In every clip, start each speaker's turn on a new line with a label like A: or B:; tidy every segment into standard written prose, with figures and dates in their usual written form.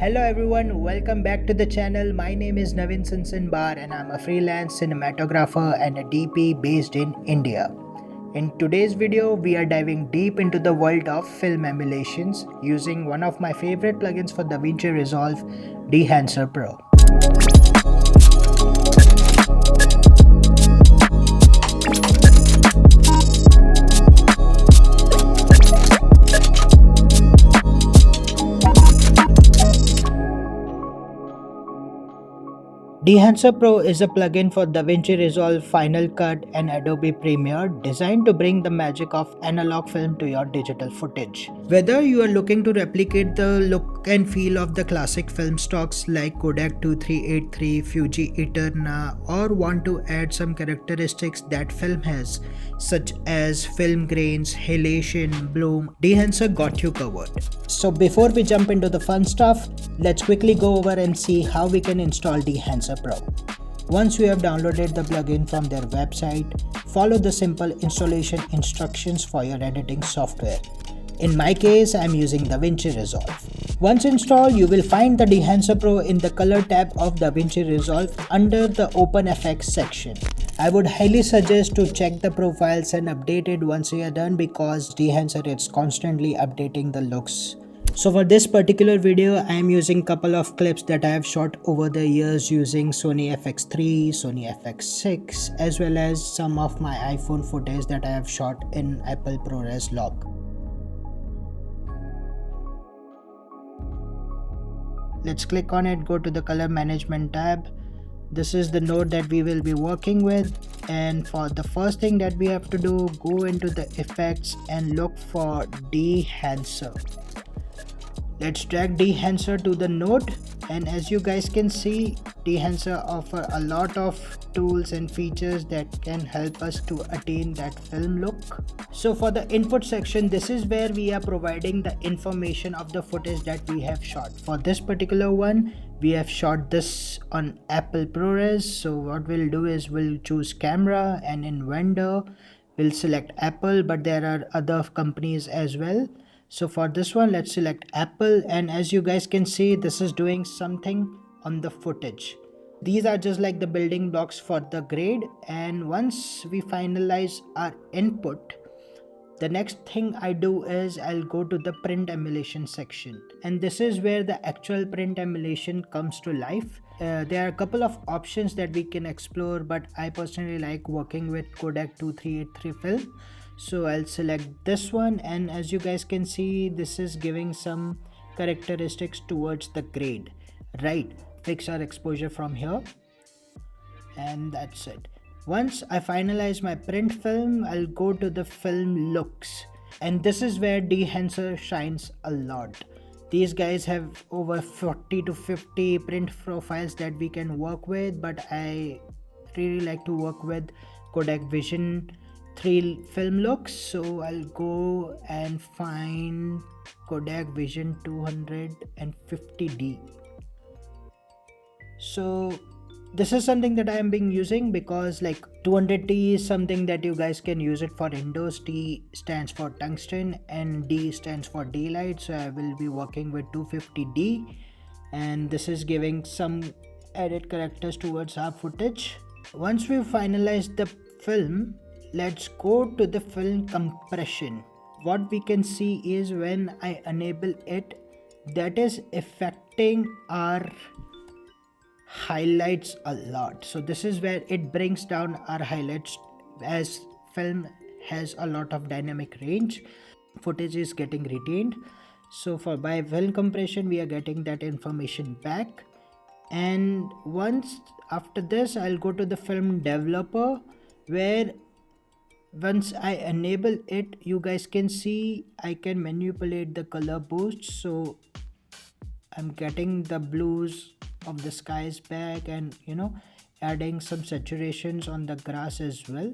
A: Hello everyone, welcome back to the channel. My name is navinsinsinbar and I'm a freelance cinematographer and a DP based in India. In today's video, we are diving deep into the world of film emulations using one of my favorite plugins for DaVinci Resolve, Dehancer Pro. Dehancer Pro is a plugin for DaVinci Resolve, Final Cut and Adobe Premiere designed to bring the magic of analog film to your digital footage. Whether you are looking to replicate the look and feel of the classic film stocks like Kodak 2383, Fuji Eterna, or want to add some characteristics that film has, such as film grains, halation, bloom, Dehancer got you covered. So before we jump into the fun stuff, let's quickly go over and see how we can install Dehancer Pro. Once you have downloaded the plugin from their website, follow the simple installation instructions for your editing software. In my case, I am using DaVinci Resolve. Once installed, you will find the Dehancer Pro in the color tab of DaVinci Resolve under the OpenFX section. I would highly suggest to check the profiles and update it once you are done because Dehancer is constantly updating the looks. So for this particular video, I am using couple of clips that I have shot over the years using Sony FX3, Sony FX6, as well as some of my iPhone footage that I have shot in Apple ProRes log. Let's click on it, go to the color management tab. This is the node that we will be working with, and for the first thing that we have to do, go into the effects and look for Dehancer. Let's drag Dehancer to the node, and as you guys can see, Dehancer offers a lot of tools and features that can help us to attain that film look. So for the input section, this is where we are providing the information of the footage that we have shot. For this particular one, we have shot this on Apple ProRes. So what we'll do is we'll choose camera, and in vendor, we'll select Apple, but there are other companies as well. So for this one, let's select Apple, and as you guys can see, this is doing something on the footage. These are just like the building blocks for the grade, and once we finalize our input, the next thing I do is I'll go to the print emulation section, and this is where the actual print emulation comes to life. There are a couple of options that we can explore, but I personally like working with Kodak 2383 film. So I'll select this one, and as you guys can see, this is giving some characteristics towards the grade. Right, fix our exposure from here, and that's it. Once I finalize my print film, I'll go to the film looks, and this is where Dehancer shines a lot. These guys have over 40 to 50 print profiles that we can work with, but I really like to work with Kodak Vision 3 film looks. So I'll go and find Kodak Vision 250D. So this is something that I am being using because like 200T is something that you guys can use it for indoors. T stands for tungsten and D stands for daylight. So I will be working with 250D, and this is giving some added characters towards our footage. Once we finalize the film, let's go to the film compression. What we can see is when I enable it, that is affecting our highlights a lot. So this is where it brings down our highlights as film has a lot of dynamic range. Footage is getting retained. So by film compression, we are getting that information back. And once after this, I'll go to the film developer, where once I enable it, you guys can see I can manipulate the color boost. So I'm getting the blues of the skies back, and adding some saturations on the grass as well.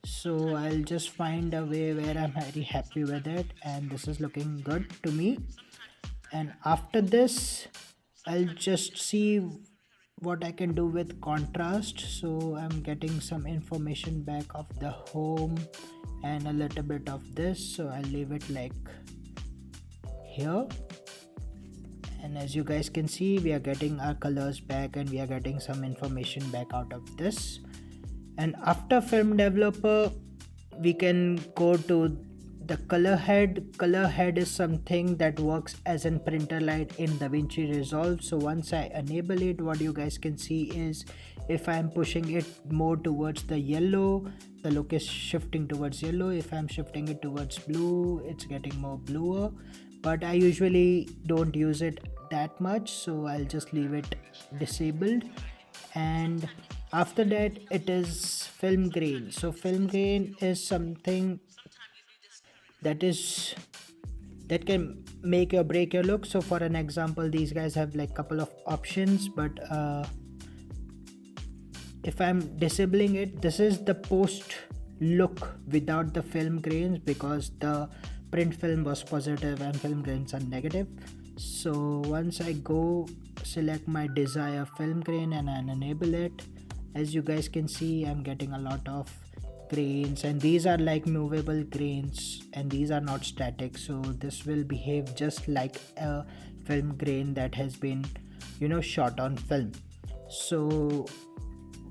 A: So I'll just find a way where I'm very happy with it, and this is looking good to me. And after this, I'll just see what I can do with contrast. So I'm getting some information back of the home and a little bit of this, so I'll leave it like here. And as you guys can see, we are getting our colors back and we are getting some information back out of this. And after film developer, we can go to the color head. Color head is something that works as an printer light in DaVinci Resolve. So once I enable it, what you guys can see is if I'm pushing it more towards the yellow, the look is shifting towards yellow. If I'm shifting it towards blue, it's getting more bluer. But I usually don't use it that much, so I'll just leave it disabled. And after that, it is film grain. So film grain is something that can make or break your look. So for an example, these guys have like couple of options, but if I'm disabling it, this is the post look without the film grains, because the print film was positive and film grains are negative. So once I go select my desired film grain and I enable it, as you guys can see, I'm getting a lot of grains, and these are like movable grains and these are not static. So this will behave just like a film grain that has been, you know, shot on film. So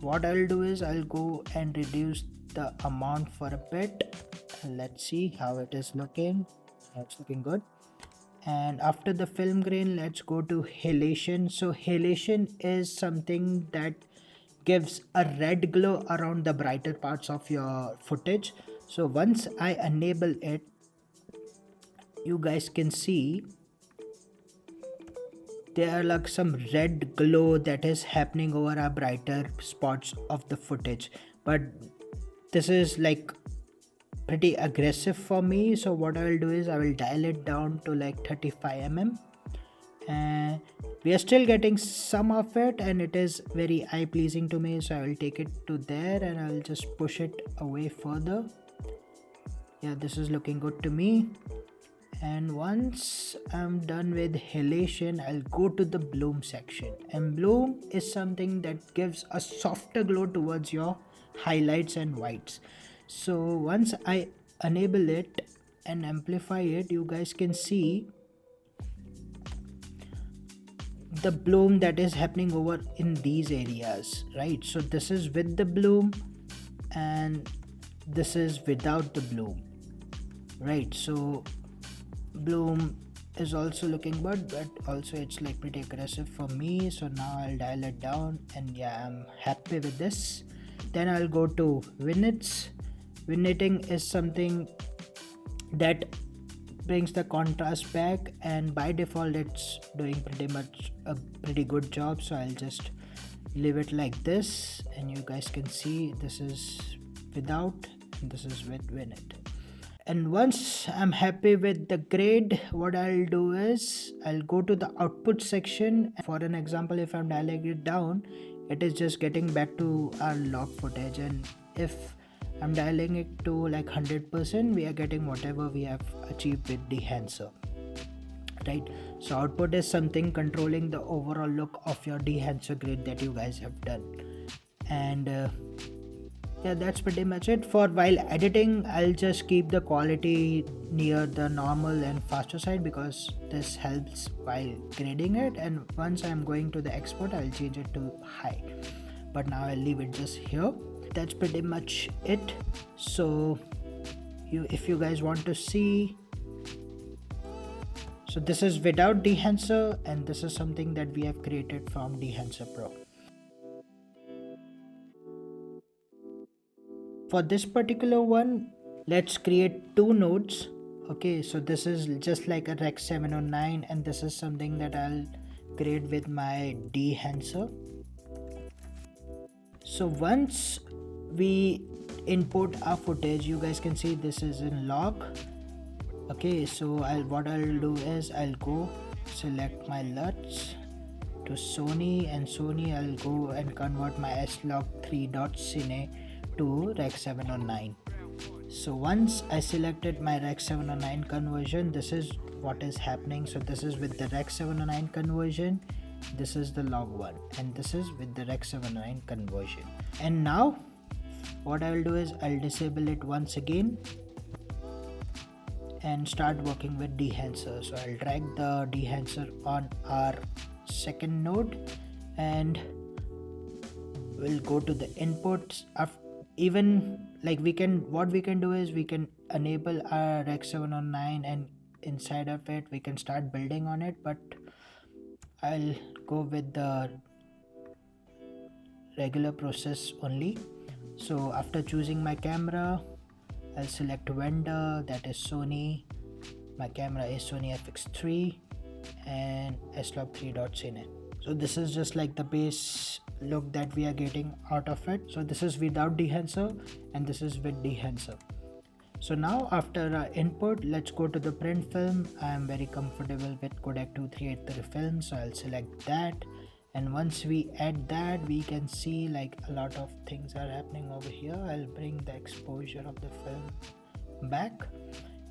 A: what I'll do is I'll go and reduce the amount for a bit, and let's see how it is looking. It's looking good. And after the film grain, let's go to halation. So halation is something that gives a red glow around the brighter parts of your footage. So once I enable it, you guys can see there are like some red glow that is happening over our brighter spots of the footage. But this is like pretty aggressive for me, so what I will do is I will dial it down to like 35 mm, and we are still getting some of it and it is very eye pleasing to me. So I will take it to there and I'll just push it away further. Yeah, this is looking good to me. And once I'm done with halation, I'll go to the bloom section, and bloom is something that gives a softer glow towards your highlights and whites. So once I enable it and amplify it, you guys can see the bloom that is happening over in these areas, right? So this is with the bloom and this is without the bloom, right? So bloom is also looking good, but also it's like pretty aggressive for me. So now I'll dial it down, and yeah, I'm happy with this. Then I'll go to vignettes. Vignetting is something that brings the contrast back, and by default it's doing pretty much a pretty good job. So I'll just leave it like this, and you guys can see this is without and this is with vignette. And once I'm happy with the grade, what I'll do is I'll go to the output section. For an example, if I'm dialing it down, it is just getting back to our log footage, and if I'm dialing it to like 100%, we are getting whatever we have achieved with Dehancer, right? So output is something controlling the overall look of your Dehancer grade that you guys have done. And yeah, that's pretty much it. For while editing, I'll just keep the quality near the normal and faster side because this helps while grading it. And once I'm going to the export, I'll change it to high, but now I'll leave it just here. That's pretty much it. So if you guys want to see, so this is without Dehancer, and this is something that we have created from Dehancer Pro. For this particular one, let's create two nodes. Okay, so this is just like a Rec 709, and this is something that I'll create with my Dehancer. So once we import our footage, you guys can see this is in log. Okay, so what I'll do is I'll go select my LUTs to Sony, and Sony I'll go and convert my slog3.cine to Rec 709. So once I selected my Rec 709 conversion, this is what is happening. So this is with the Rec 709 conversion, this is the log 1, and this is with the Rec 709 conversion. And now what I will do is I'll disable it once again, and start working with Dehancer. So I'll drag the Dehancer on our second node and we'll go to the inputs. Even like what we can do is we can enable our Rec 709 and inside of it we can start building on it, but I'll go with the regular process only. So after choosing my camera, I'll select vendor, that is Sony. My camera is Sony FX3 and slog3.cine. So this is just like the base look that we are getting out of it. So this is without Dehancer and this is with Dehancer. So now after input, let's go to the print film. I am very comfortable with Kodak 2383 film, so I'll select that. And once we add that, we can see like a lot of things are happening over here. I'll bring the exposure of the film back.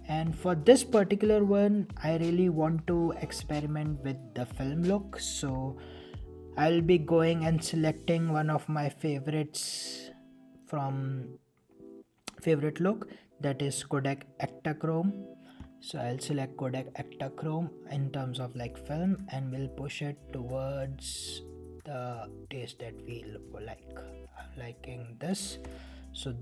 A: And for this particular one, I really want to experiment with the film look. So I'll be going and selecting one of my favorites from favorite look, that is Kodak Ektachrome. So I'll select Kodak Ektachrome in terms of like film and we'll push it towards the taste that we like. I'm liking this. So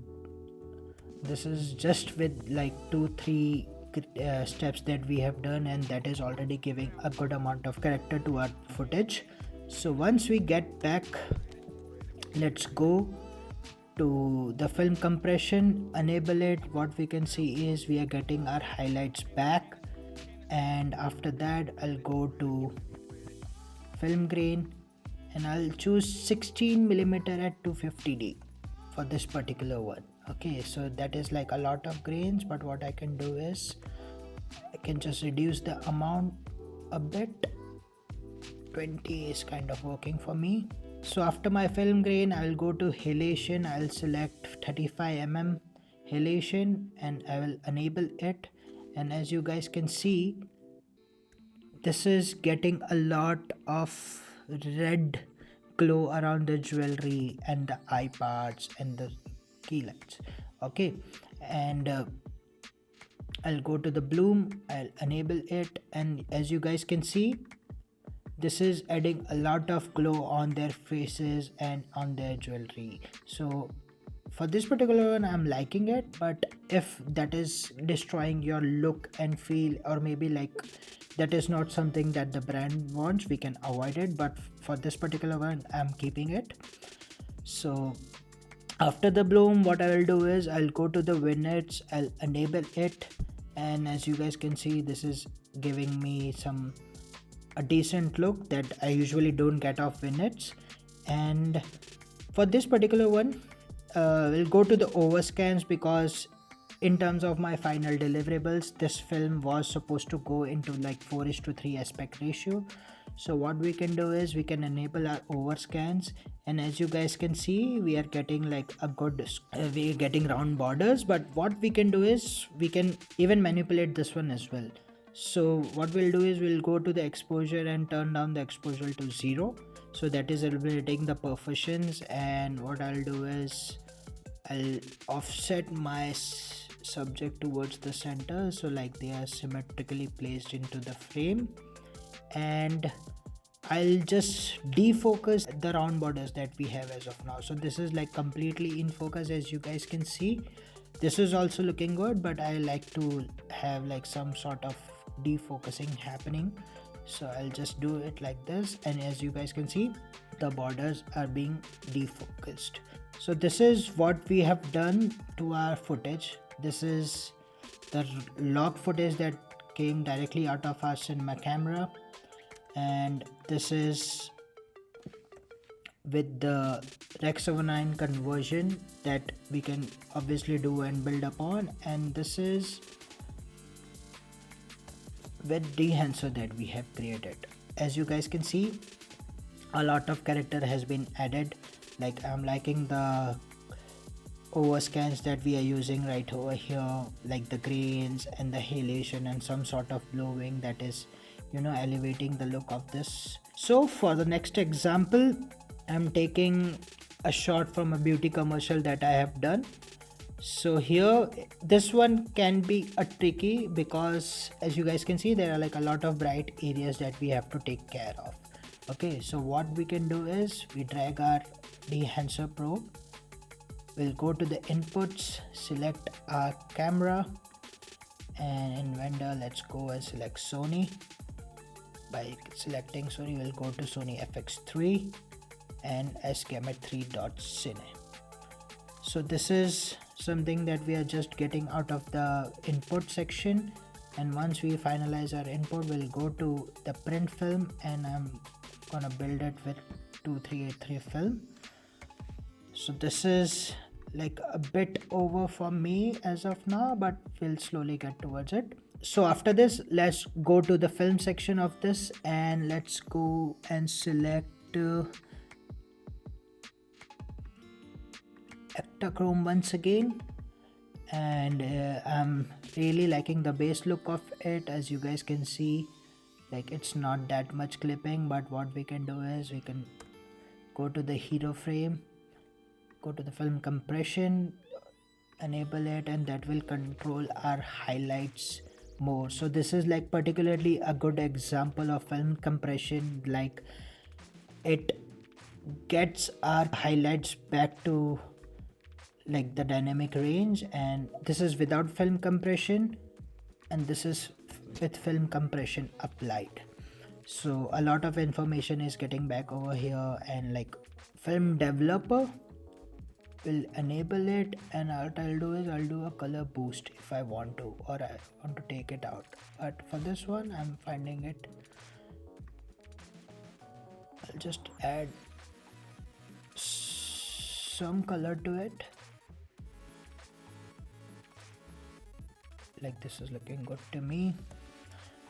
A: this is just with like 2-3 steps that we have done, and that is already giving a good amount of character to our footage. So once we get back, let's go to the film compression, enable it. What we can see is we are getting our highlights back, and after that I'll go to film grain and I'll choose 16mm at 250D for this particular one. Okay, so that is like a lot of grains, but what I can do is I can just reduce the amount a bit. 20 is kind of working for me. So after my film grain, I'll go to halation. I'll select 35mm halation and I will enable it. And as you guys can see, this is getting a lot of red glow around the jewelry and the eye parts and the key lights. Okay, and I'll go to the bloom, I'll enable it, and as you guys can see, this is adding a lot of glow on their faces and on their jewelry. So for this particular one, I'm liking it, but if that is destroying your look and feel, or maybe like that is not something that the brand wants, we can avoid it. But for this particular one, I'm keeping it. So after the bloom, what I will do is I'll go to the vignettes, I'll enable it, and as you guys can see, this is giving me a decent look that I usually don't get off vignettes. And for this particular one, we'll go to the overscans, because in terms of my final deliverables, this film was supposed to go into like 4:3 aspect ratio. So what we can do is we can enable our overscans, and as you guys can see, we are getting like a good we're getting round borders. But what we can do is we can even manipulate this one as well. So what we'll do is we'll go to the exposure and turn down the exposure to 0, so that is eliminating the perforations. And what I'll do is I'll offset my subject towards the center, so like they are symmetrically placed into the frame, and I'll just defocus the round borders that we have as of now. So this is like completely in focus, as you guys can see. This is also looking good, but I like to have like some sort of defocusing happening, so I'll just do it like this, and as you guys can see, the borders are being defocused. So this is what we have done to our footage. This is the log footage that came directly out of our cinema camera, and this is with the Rec 709 conversion that we can obviously do and build upon, and this is with Dehancer that we have created. As you guys can see, a lot of character has been added. Like I'm liking the overscans that we are using right over here, like the grains and the halation and some sort of blowing that is, you know, elevating the look of this. So for the next example, I'm taking a shot from a beauty commercial that I have done. So here this one can be a tricky because as you guys can see there are like a lot of bright areas that we have to take care of. Okay, so what we can do is we drag our Dehancer Pro, we'll go to the inputs, select our camera, and in vendor let's go and select Sony. By selecting Sony we'll go to Sony FX3 and scamet3.cine. So this is something that we are just getting out of the input section, and once we finalize our input we'll go to the print film and I'm gonna build it with 2383 film. So this is like a bit over for me as of now, but we'll slowly get towards it. So after this let's go to the film section of this and let's go and select Ektachrome once again, and I'm really liking the base look of it. As you guys can see, like it's not that much clipping, but what we can do is we can go to the hero frame, go to the film compression, enable it, and that will control our highlights more. So this is like particularly a good example of film compression, like it gets our highlights back to like the dynamic range, and this is without film compression and this is with film compression applied. So a lot of information is getting back over here, and like film developer will enable it, and what I'll do is I'll do a color boost if I want to, or I want to take it out, but for this one I'm finding it. I'll just add some color to it. Like this is looking good to me.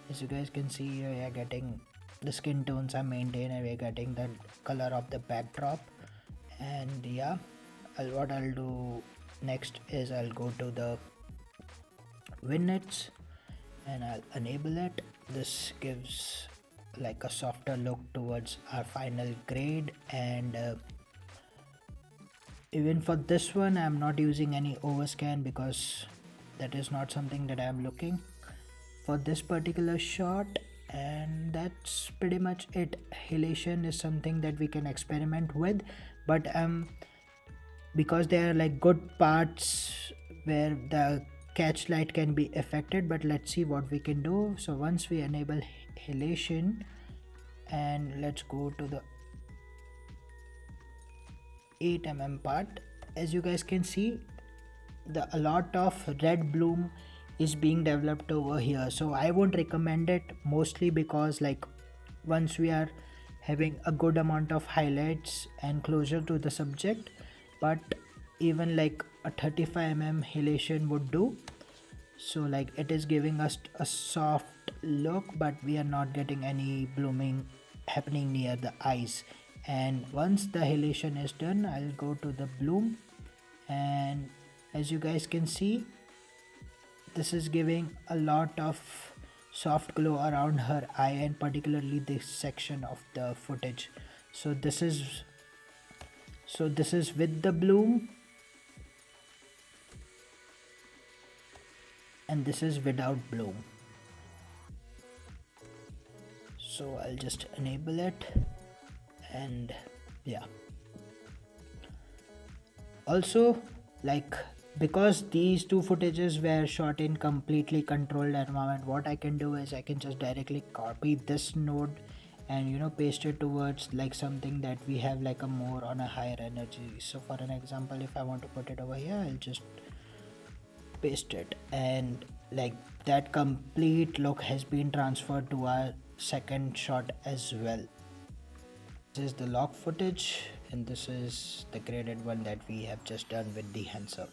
A: As you guys can see here, we are getting the skin tones are maintained and we are getting the color of the backdrop. And yeah, what I'll do next is I'll go to the vignettes and I'll enable it. This gives like a softer look towards our final grade, and even for this one I'm not using any overscan because that is not something that I'm looking for this particular shot. And that's pretty much it. Halation is something that we can experiment with, but because there are like good parts where the catch light can be affected, but let's see what we can do. So once we enable halation, and let's go to the 8mm part, as you guys can see a lot of red bloom is being developed over here. So I would recommend it mostly because like once we are having a good amount of highlights and closer to the subject, but even like a 35mm halation would do. So like it is giving us a soft look, but we are not getting any blooming happening near the eyes. And once the halation is done, I'll go to the bloom, and as you guys can see, this is giving a lot of soft glow around her eye and particularly this section of the footage. So this is with the bloom and this is without bloom. So I'll just enable it, and yeah, also like because these two footages were shot in completely controlled environment, what I can do is I can just directly copy this node and paste it towards like something that we have like a more on a higher energy. So for an example, if I want to put it over here, I'll just paste it, and like that complete look has been transferred to our second shot as well. This is the log footage and this is the graded one that we have just done with the Dehancer.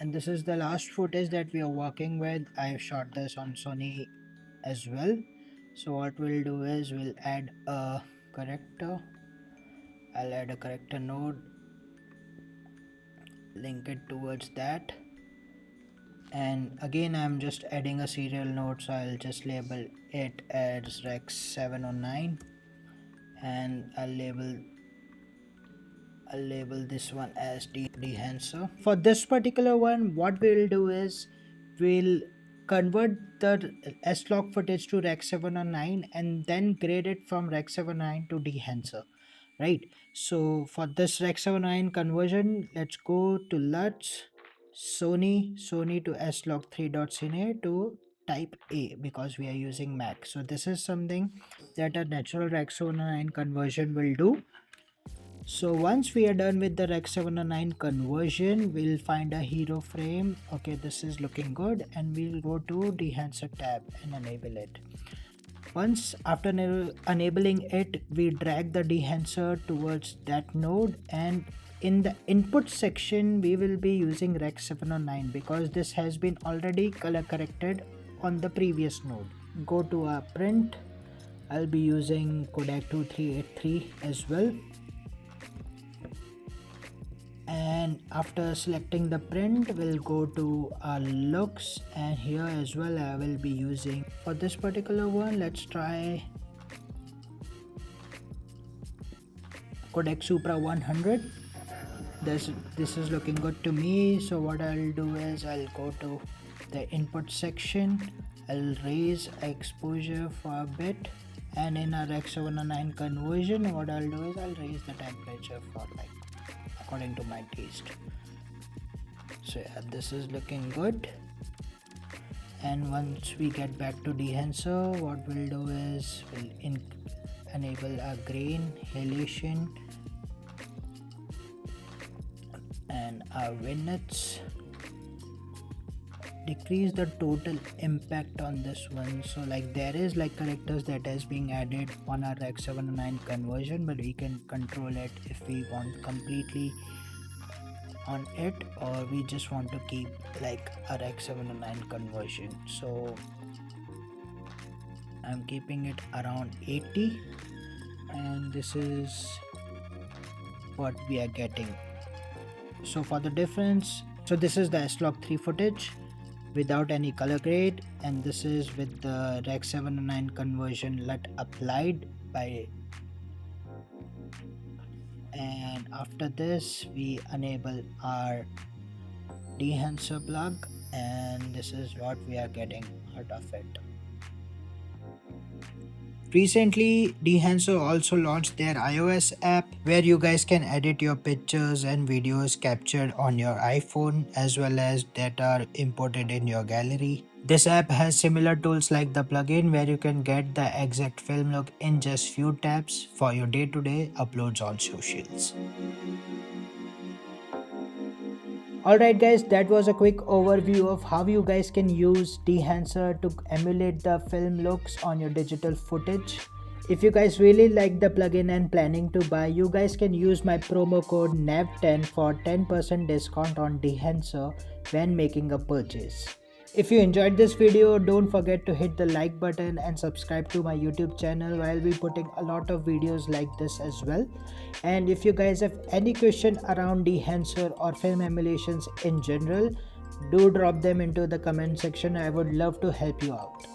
A: And this is the last footage that we are working with. I have shot this on Sony as well. So what we'll do is we'll add a corrector. I'll add a corrector node, link it towards that, and again I'm just adding a serial node, so I'll just label it as Rex 709 and I'll label I'll label this one as Dehancer. For this particular one, what we'll do is we'll convert the S-Log footage to Rec 709 and then grade it from Rec 709 to Dehancer. Right. So for this Rec 709 conversion, let's go to LUTs, Sony to S-Log 3.cine to type A because we are using Mac. So this is something that a natural Rec 709 conversion will do. So once we are done with the Rec 709 conversion, we'll find a hero frame. Okay, this is looking good, and we'll go to Dehancer tab and enable it. Once after enabling it, we drag the Dehancer towards that node, and in the input section we will be using Rec 709 because this has been already color corrected on the previous node. Go to our print. I'll be using Kodak 2383 as well. And after selecting the print, we'll go to our looks, and here as well I will be using, for this particular one, let's try Kodak Supra 100. This is looking good to me. So what I'll do is I'll go to the input section, I'll raise exposure for a bit, and in our Rec 709 conversion, what I'll do is I'll raise the temperature for like according to my taste. So yeah, this is looking good. And once we get back to Dehancer, what we'll do is we'll enable our grain, halation, and our vignettes. Decrease the total impact on this one. So like there is like characters that is being added on our Rec 709 conversion, but we can control it if we want completely on it, or we just want to keep like a Rec 709 conversion. So I'm keeping it around 80, and this is what we are getting. So for the difference, so this is the S-Log 3 footage without any color grade, and this is with the Rec 709 conversion LUT applied by, and after this we enable our Dehancer plug, and this is what we are getting out of it. Recently, Dehancer also launched their iOS app where you guys can edit your pictures and videos captured on your iPhone as well as that are imported in your gallery. This app has similar tools like the plugin where you can get the exact film look in just few taps for your day-to-day uploads on socials. Alright guys, that was a quick overview of how you guys can use Dehancer to emulate the film looks on your digital footage. If you guys really like the plugin and planning to buy, you guys can use my promo code NAV10 for 10% discount on Dehancer when making a purchase. If you enjoyed this video, don't forget to hit the like button and subscribe to my YouTube channel. I'll be putting a lot of videos like this as well. And if you guys have any question around Dehancer or film emulations in general, do drop them into the comment section. I would love to help you out.